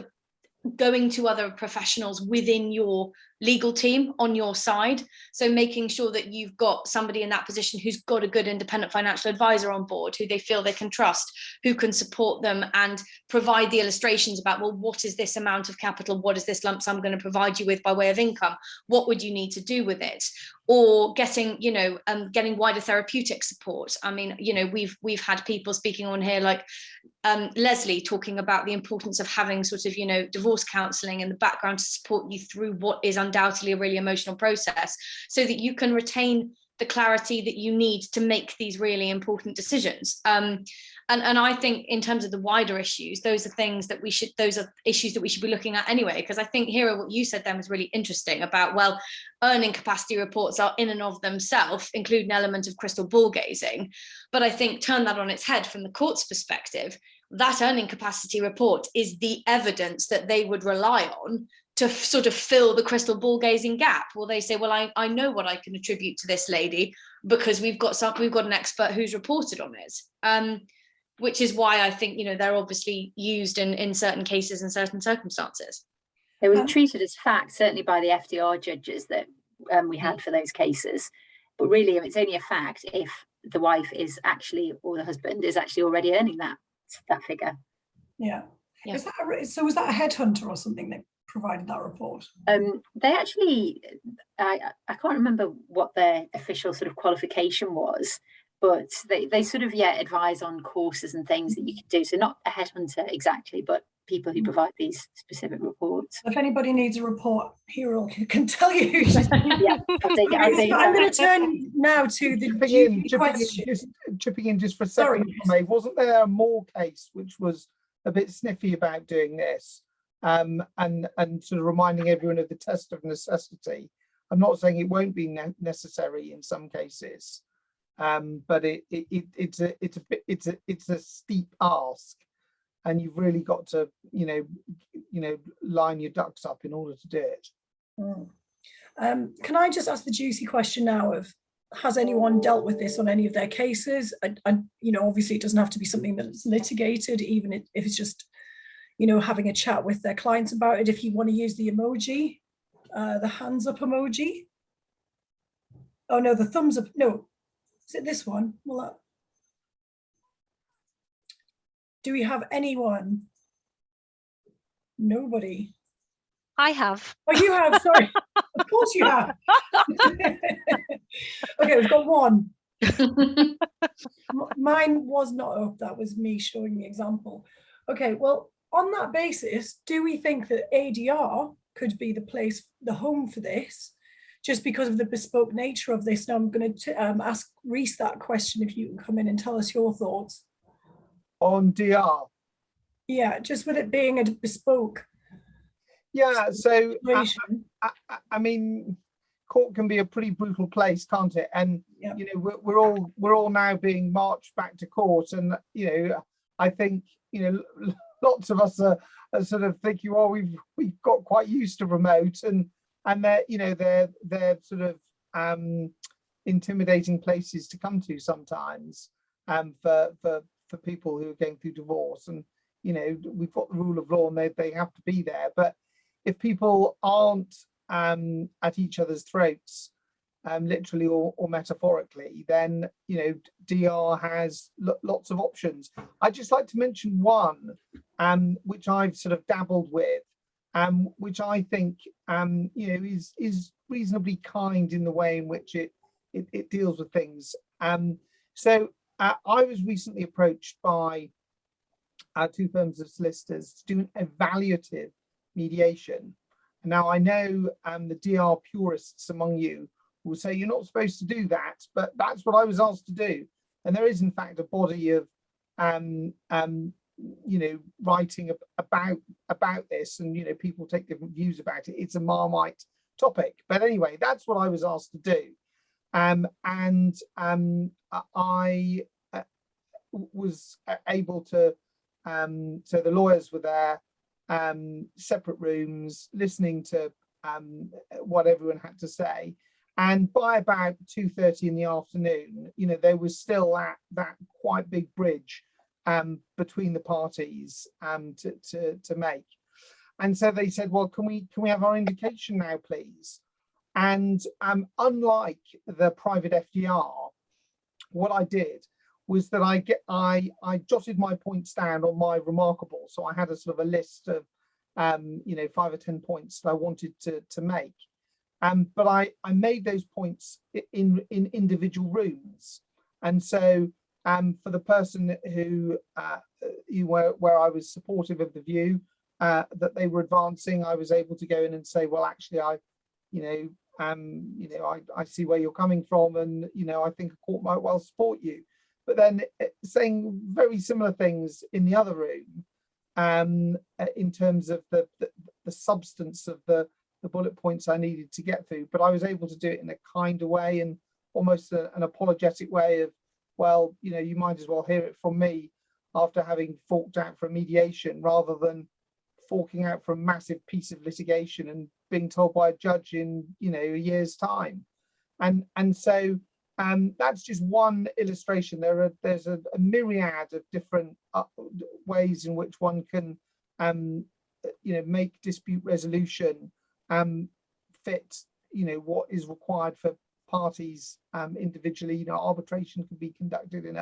going to other professionals within your legal team on your side. So making sure that you've got somebody in that position who's got a good independent financial advisor on board, who they feel they can trust, who can support them and provide the illustrations about, well, what is this amount of capital? What is this lump sum going to provide you with by way of income? What would you need to do with it? Or getting, getting wider therapeutic support. I mean, we've had people speaking on here like Leslie talking about the importance of having sort of, divorce counselling in the background to support you through what is undoubtedly a really emotional process, so that you can retain the clarity that you need to make these really important decisions. And I think in terms of the wider issues, those are issues that we should be looking at anyway, because I think, Hera, what you said then was really interesting about, well, earning capacity reports are in and of themselves include an element of crystal ball gazing. But I think turn that on its head from the court's perspective, that earning capacity report is the evidence that they would rely on to sort of fill the crystal ball gazing gap. Well, they say, well, I know what I can attribute to this lady because we've got an expert who's reported on it. Which is why I think, they're obviously used in certain cases and certain circumstances. They were treated as fact, certainly by the FDR judges that we had for those cases. But really, it's only a fact if the wife is actually, or the husband is actually already earning that figure. Yeah. Was that a headhunter or something that provided that report? They actually, I can't remember what their official sort of qualification was, but they sort of, advise on courses and things that you can do. So not a headhunter exactly, but people who provide these specific reports. If anybody needs a report, Hero can tell you. Yeah, I'll take it. I'm going to turn now to the chipping in just for a second. Sorry. Wasn't there a Moore case which was a bit sniffy about doing this, and sort of reminding everyone of the test of necessity? I'm not saying it won't be necessary in some cases. But it's a steep ask, and you've really got to line your ducks up in order to do it. Can I just ask the juicy question now of, has anyone dealt with this on any of their cases? And obviously it doesn't have to be something that's litigated, even if it's just having a chat with their clients about it. If you want to use the emoji, the hands up emoji. Oh no, the thumbs up. No. Is it this one? Well, do we have anyone? Nobody. I have. Oh, you have, sorry. Of course you have. Okay, we've got one. Mine was not up, that was me showing the example. Okay, well, on that basis, do we think that ADR could be the home for this? Just because of the bespoke nature of this. Now I'm going to ask Reese that question, if you can come in and tell us your thoughts. On DR? Yeah, just with it being a bespoke. Yeah, so I mean, court can be a pretty brutal place, can't it? And we're all now being marched back to court, and I think lots of us are sort of thinking, well, we've got quite used to remote, and they're sort of intimidating places to come to sometimes, for people who are going through divorce. And we've got the rule of law, and they have to be there. But if people aren't at each other's throats, literally or metaphorically, then DR has lots of options. I'd just like to mention one, which I've sort of dabbled with, which I think is reasonably kind in the way in which it deals with things. So I was recently approached by two firms of solicitors to do an evaluative mediation. Now I know the DR purists among you will say you're not supposed to do that, but that's what I was asked to do. And there is in fact a body of writing about this, and people take different views about it. It's a Marmite topic, but anyway, that's what I was asked to do. And I was able to, so the lawyers were there, separate rooms, listening to what everyone had to say. And by about 2:30 in the afternoon, there was still that quite big bridge between the parties to make. And so they said, well, can we have our indication now, please? And unlike the private FDR, what I did was that I jotted my points down on my remarkable. So I had a sort of a list of 5 or 10 points that I wanted to make. But I made those points in individual rooms. And so for the person who where I was supportive of the view that they were advancing, I was able to go in and say, well, actually, I see where you're coming from, and I think a court might well support you. But then saying very similar things in the other room, in terms of the substance of the bullet points I needed to get through. But I was able to do it in a kinder way and almost an apologetic way of, well, you might as well hear it from me after having forked out for a mediation, rather than forking out for a massive piece of litigation and being told by a judge in a year's time. And so that's just one illustration. There's a myriad of different ways in which one can make dispute resolution fit what is required for parties individually. Arbitration can be conducted in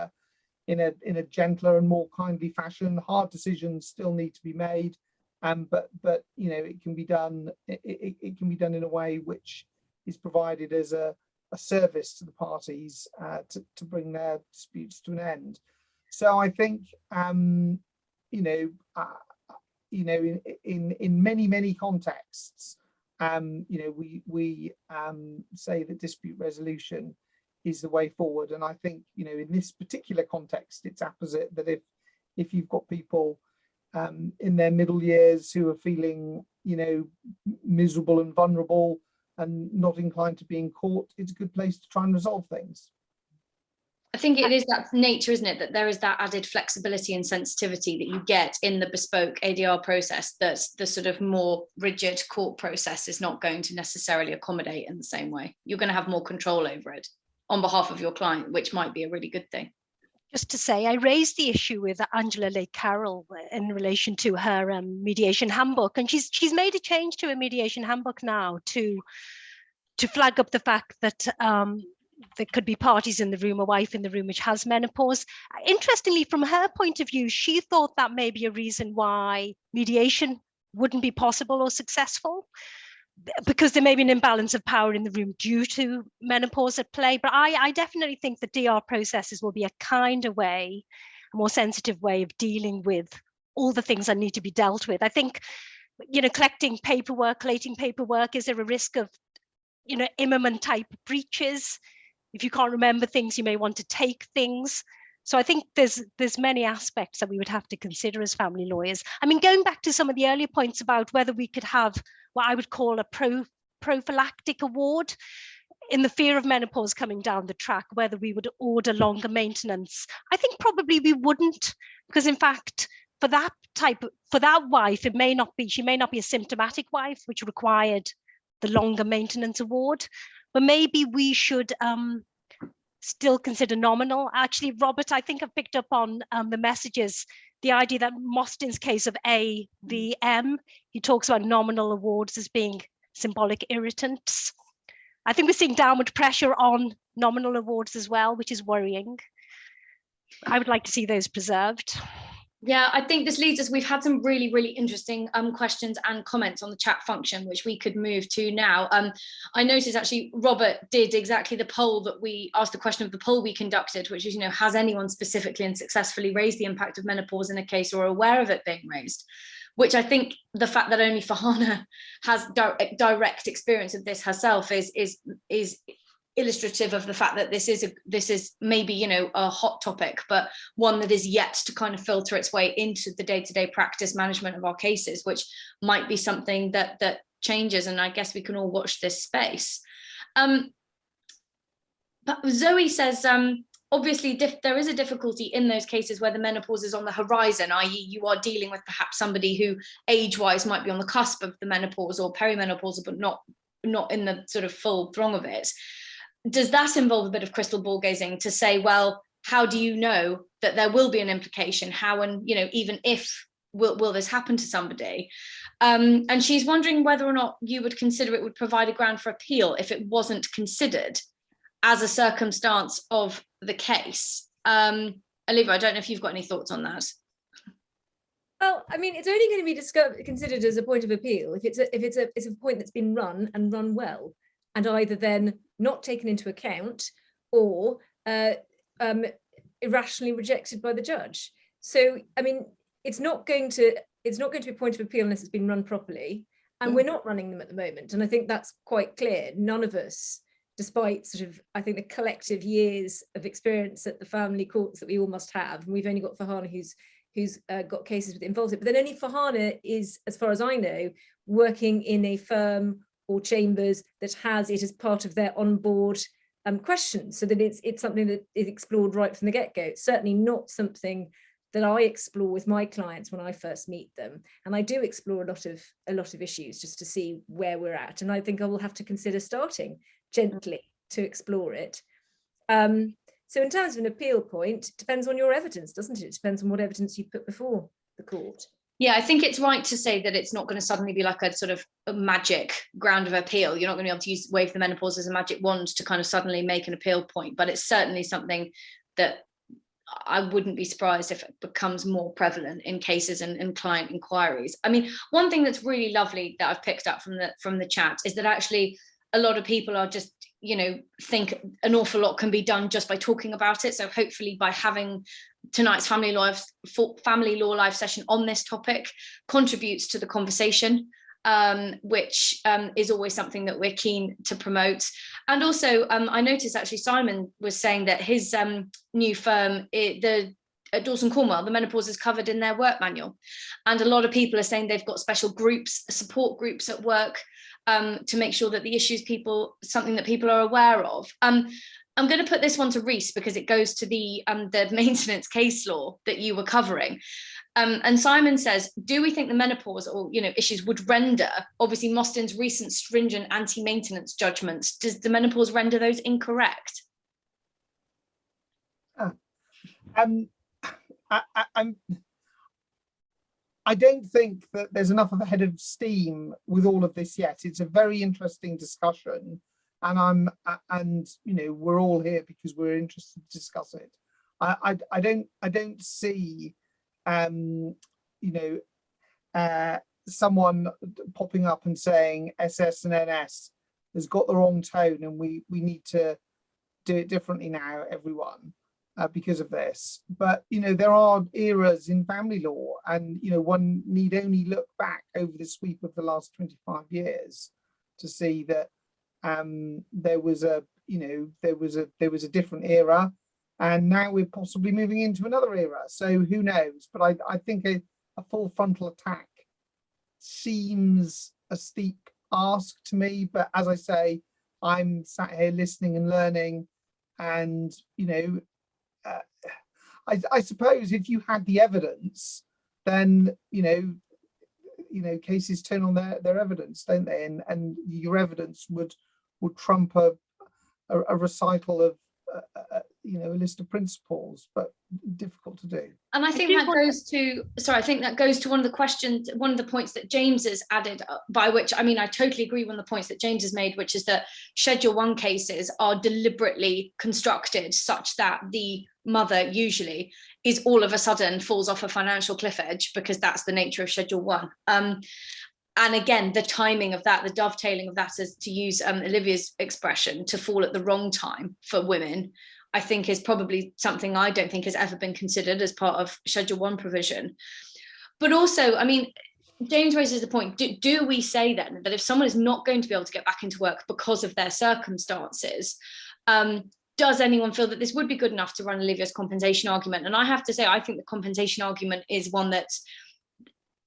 a gentler and more kindly fashion. Hard decisions still need to be made, but it can be done. It can be done in a way which is provided as a service to the parties to bring their disputes to an end. So I think in many contexts, we say that dispute resolution is the way forward. And I think in this particular context, it's opposite, that if you've got people in their middle years who are feeling miserable and vulnerable and not inclined to be in court, it's a good place to try and resolve things. I think it is that nature, isn't it, that there is that added flexibility and sensitivity that you get in the bespoke ADR process that the sort of more rigid court process is not going to necessarily accommodate in the same way. You're going to have more control over it on behalf of your client, which might be a really good thing. Just to say, I raised the issue with Angela Lake Carroll in relation to her mediation handbook, and she's made a change to her mediation handbook now to flag up the fact that there could be parties in the room, a wife in the room which has menopause. Interestingly, from her point of view, she thought that may be a reason why mediation wouldn't be possible or successful, because there may be an imbalance of power in the room due to menopause at play. But I definitely think the DR processes will be a kinder way, a more sensitive way of dealing with all the things that need to be dealt with. I think, collecting paperwork, collating paperwork, is there a risk of, Immerman type breaches? If you can't remember things, you may want to take things. So I think there's many aspects that we would have to consider as family lawyers. I mean, going back to some of the earlier points about whether we could have what I would call a prophylactic award in the fear of menopause coming down the track, whether we would order longer maintenance. I think probably we wouldn't, because in fact, for that wife, she may not be a symptomatic wife, which required the longer maintenance award, but maybe we should still consider nominal. Actually, Robert, I think I've picked up on the messages, the idea that Mostyn's case of A v M, he talks about nominal awards as being symbolic irritants. I think we're seeing downward pressure on nominal awards as well, which is worrying. I would like to see those preserved. Yeah, I think this leads us, we've had some really, really interesting questions and comments on the chat function, which we could move to now. I noticed actually Robert did exactly the poll that we asked, the question of the poll we conducted, which is, has anyone specifically and successfully raised the impact of menopause in a case or aware of it being raised? Which I think the fact that only Farhana has direct experience of this herself is illustrative of the fact that this is maybe a hot topic, but one that is yet to kind of filter its way into the day-to-day practice management of our cases, which might be something that changes, and I guess we can all watch this space. But Zoe says, obviously there is a difficulty in those cases where the menopause is on the horizon, i.e. you are dealing with perhaps somebody who age-wise might be on the cusp of the menopause or perimenopausal, but not in the sort of full throng of it. Does that involve a bit of crystal ball gazing to say, well, how do you know that there will be an implication? How, and even if will this happen to somebody? And she's wondering whether or not you would consider it would provide a ground for appeal if it wasn't considered as a circumstance of the case. Olivia, I don't know if you've got any thoughts on that. Well, I mean, it's only going to be considered as a point of appeal if it's a point that's been run and run well, and either then not taken into account or irrationally rejected by the judge. So, I mean, it's not going to be a point of appeal unless it's been run properly, and we're not running them at the moment. And I think that's quite clear. None of us, despite sort of, I think, the collective years of experience at the family courts that we all must have, and we've only got Farhana who's got cases that involves it, but then only Farhana is, as far as I know, working in a firm or chambers that has it as part of their onboard questions, so that it's something that is explored right from the get-go. It's certainly not something that I explore with my clients when I first meet them, and I do explore a lot of issues just to see where we're at, and I think I will have to consider starting gently to explore it. So in terms of an appeal point, it depends on your evidence, doesn't it? It depends on what evidence you put before the court. Yeah, I think it's right to say that it's not going to suddenly be like a sort of a magic ground of appeal. You're not going to be able to wave the menopause as a magic wand to kind of suddenly make an appeal point, but it's certainly something that I wouldn't be surprised if it becomes more prevalent in cases and client inquiries. I mean, one thing that's really lovely that I've picked up from the chat is that actually a lot of people are just, think an awful lot can be done just by talking about it. So hopefully by having tonight's family law live session on this topic contributes to the conversation, which is always something that we're keen to promote. And also, I noticed actually Simon was saying that his new firm, at Dawson Cornwell, the menopause is covered in their work manual. And a lot of people are saying they've got special groups, support groups at work, to make sure that the issues something that people are aware of. I'm going to put this one to Reese because it goes to the maintenance case law that you were covering. And Simon says, do we think the menopause or issues would render, obviously Mostyn's recent stringent anti-maintenance judgments, does the menopause render those incorrect? I don't think that there's enough of a head of steam with all of this yet. It's a very interesting discussion, and we're all here because we're interested to discuss it. I don't see someone popping up and saying SS and NS has got the wrong tone and we need to do it differently now, everyone. Because of this, but there are eras in family law, and one need only look back over the sweep of the last 25 years to see that there was a different era, and now we're possibly moving into another era. So who knows? But I think a full frontal attack seems a steep ask to me. But as I say, I'm sat here listening and learning, and I suppose if you had the evidence, then cases turn on their evidence, don't they? And your evidence would trump a recital of a list of principles, but difficult to do. And I think that goes to one of the questions, one of the points that James has added, by which, I mean, I totally agree with one of the points that James has made, which is that Schedule 1 cases are deliberately constructed such that the mother usually is all of a sudden falls off a financial cliff edge, because that's the nature of Schedule 1. And again, the timing of that, the dovetailing of that, is, to use Olivia's expression, to fall at the wrong time for women, I think is probably something I don't think has ever been considered as part of Schedule 1 provision. But also, I mean, James raises the point, do we say then that if someone is not going to be able to get back into work because of their circumstances, does anyone feel that this would be good enough to run Olivia's compensation argument? And I have to say, I think the compensation argument is one that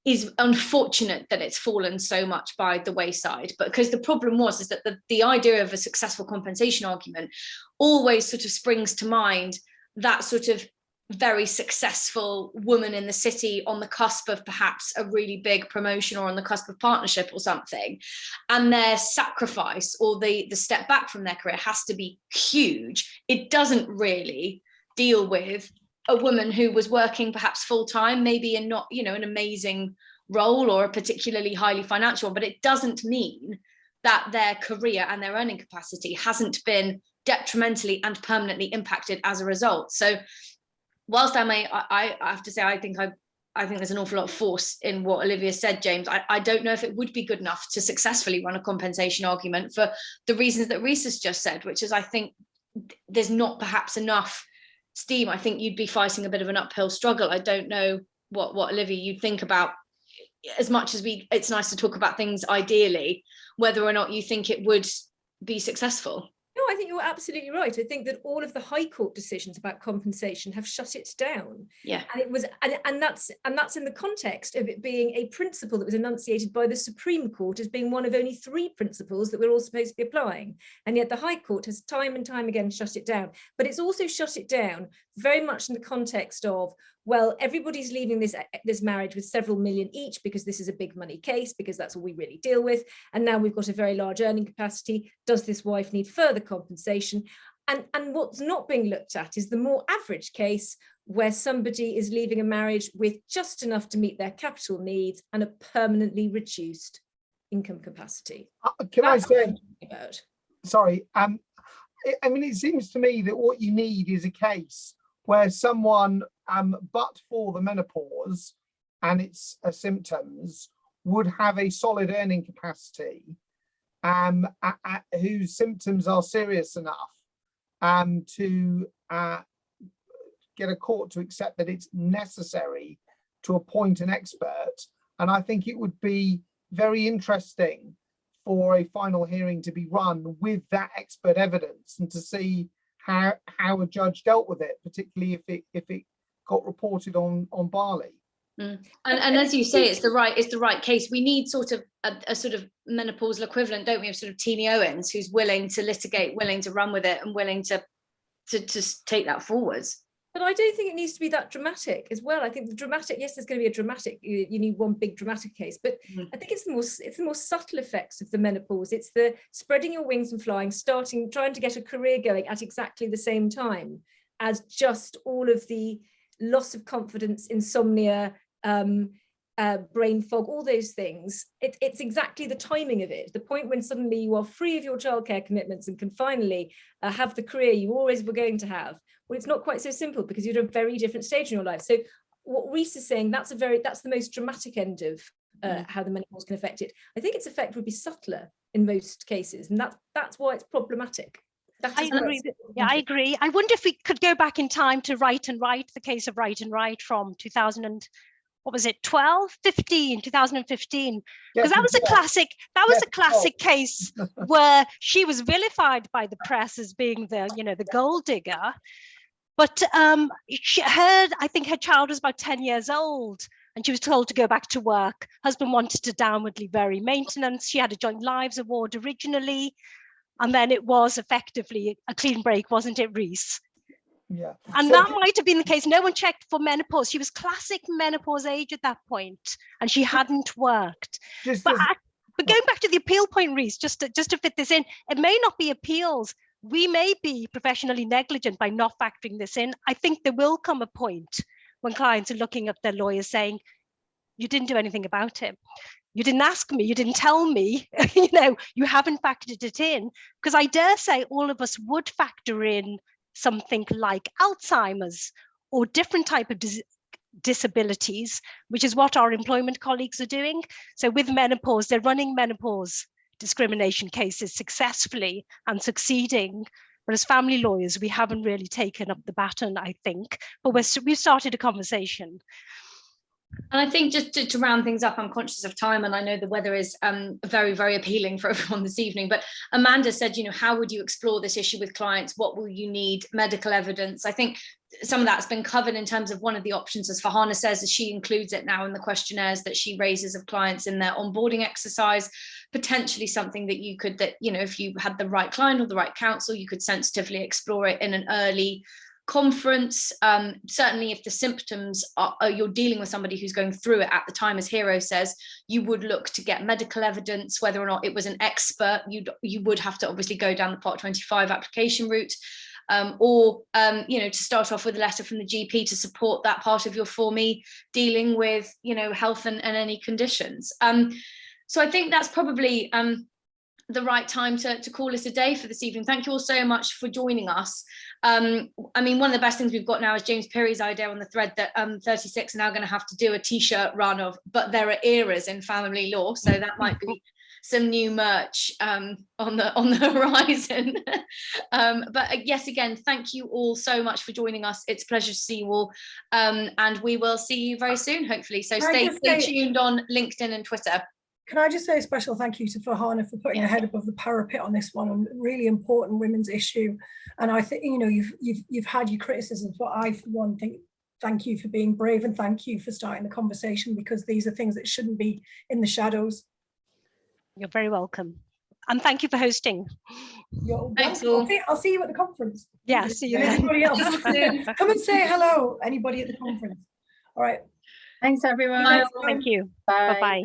is unfortunate that it's fallen so much by the wayside, but because the problem is that the idea of a successful compensation argument always sort of springs to mind that sort of very successful woman in the city on the cusp of perhaps a really big promotion or on the cusp of partnership or something, and their sacrifice or the step back from their career has to be huge. It doesn't really deal with a woman who was working perhaps full-time, maybe in not an amazing role or a particularly highly financial one, but it doesn't mean that their career and their earning capacity hasn't been detrimentally and permanently impacted as a result. So whilst I have to say, I think there's an awful lot of force in what Olivia said, James. I don't know if it would be good enough to successfully run a compensation argument for the reasons that Reese has just said, which is I think there's not perhaps enough steam. I think you'd be fighting a bit of an uphill struggle. I don't know what Olivia you'd think about, as much as it's nice to talk about things ideally, whether or not you think it would be successful. No, I think you're absolutely right. I think that all of the High Court decisions about compensation have shut it down. Yeah. And it was, and that's in the context of it being a principle that was enunciated by the Supreme Court as being one of only 3 principles that we're all supposed to be applying. And yet the High Court has time and time again shut it down. But it's also shut it down very much in the context of, well, everybody's leaving this marriage with several million each because this is a big money case, because that's all we really deal with. And now we've got a very large earning capacity. Does this wife need further compensation? And what's not being looked at is the more average case where somebody is leaving a marriage with just enough to meet their capital needs and a permanently reduced income capacity. Can I say, about. sorry, I mean, it seems to me that what you need is a case where someone, but for the menopause and its symptoms, would have a solid earning capacity, whose symptoms are serious enough to get a court to accept that it's necessary to appoint an expert. And I think it would be very interesting for a final hearing to be run with that expert evidence and to see how a judge dealt with it, particularly if it got reported on Barley. And as you say, it's the right case. We need sort of a sort of menopausal equivalent, don't we, of sort of Teenie Owens, who's willing to litigate, willing to run with it, and willing to take that forwards. But I don't think it needs to be that dramatic as well. I think the dramatic, yes, there's going to be a dramatic, you need one big dramatic case, but I think it's the more subtle effects of the menopause. It's the spreading your wings and flying, trying to get a career going at exactly the same time as just all of the loss of confidence, insomnia, brain fog, all those things. It's exactly the timing of it, the point when suddenly you are free of your childcare commitments and can finally have the career you always were going to have. Well, it's not quite so simple because you're at a very different stage in your life. So what Reese is saying, that's the most dramatic end of how the menopause can affect it. I think its effect would be subtler in most cases, and that's why it's problematic. I agree. Yeah, I agree. I wonder if we could go back in time to Wright and Wright, the case of Wright and Wright from 2015, because that was a classic. That was a classic case where she was vilified by the press as being the gold digger. But I think her child was about 10 years old and she was told to go back to work. Husband wanted to downwardly vary maintenance. She had a Joint Lives Award originally. And then it was effectively a clean break, wasn't it, Reese? Yeah. And so that might have been the case. No one checked for menopause. She was classic menopause age at that point and she hadn't worked. But going back to the appeal point, Reese, just to fit this in, it may not be appeals. We may be professionally negligent by not factoring this in. I think there will come a point when clients are looking at their lawyers saying, you didn't do anything about it. You didn't ask me, you didn't tell me, you haven't factored it in. Because I dare say all of us would factor in something like Alzheimer's or different type of disabilities, which is what our employment colleagues are doing. So with menopause, they're running menopause discrimination cases successfully and succeeding. But as family lawyers, we haven't really taken up the baton, I think, but we've started a conversation. And I think just to round things up, I'm conscious of time and I know the weather is very, very appealing for everyone this evening, but Amanda said, how would you explore this issue with clients? What will you need? Medical evidence. I think some of that's been covered in terms of one of the options, as Farhana says, as she includes it now in the questionnaires that she raises of clients in their onboarding exercise, potentially something that you could, if you had the right client or the right counsel, you could sensitively explore it in an early conference. Certainly if the symptoms are you're dealing with somebody who's going through it at the time, as Hero says, you would look to get medical evidence. Whether or not it was an expert, you would have to obviously go down the Part 25 application route. or to start off with a letter from the GP to support that part of your For Me dealing with health and any conditions. So I think that's probably the right time to call it a day for this evening. Thank you all so much for joining us. I mean, one of the best things we've got now is James Perry's idea on the thread that 36 are now going to have to do a t-shirt run of "but there are eras in family law," so that might be some new merch on the horizon. But yes, again, thank you all so much for joining us. It's a pleasure to see you all, and we will see you very soon, hopefully. So stay tuned on LinkedIn and Twitter. Can I just say a special thank you to Farhana for putting her head above the parapet on this one, on really important women's issue. And I think you've had your criticisms, but I for one think thank you for being brave, and thank you for starting the conversation, because these are things that shouldn't be in the shadows. You're very welcome, and thank you for hosting. Thanks all. I'll see you at the conference. Yeah, see you. Anybody else? Come and say hello. Anybody at the conference? All right. Thanks everyone. Thank you. Bye bye.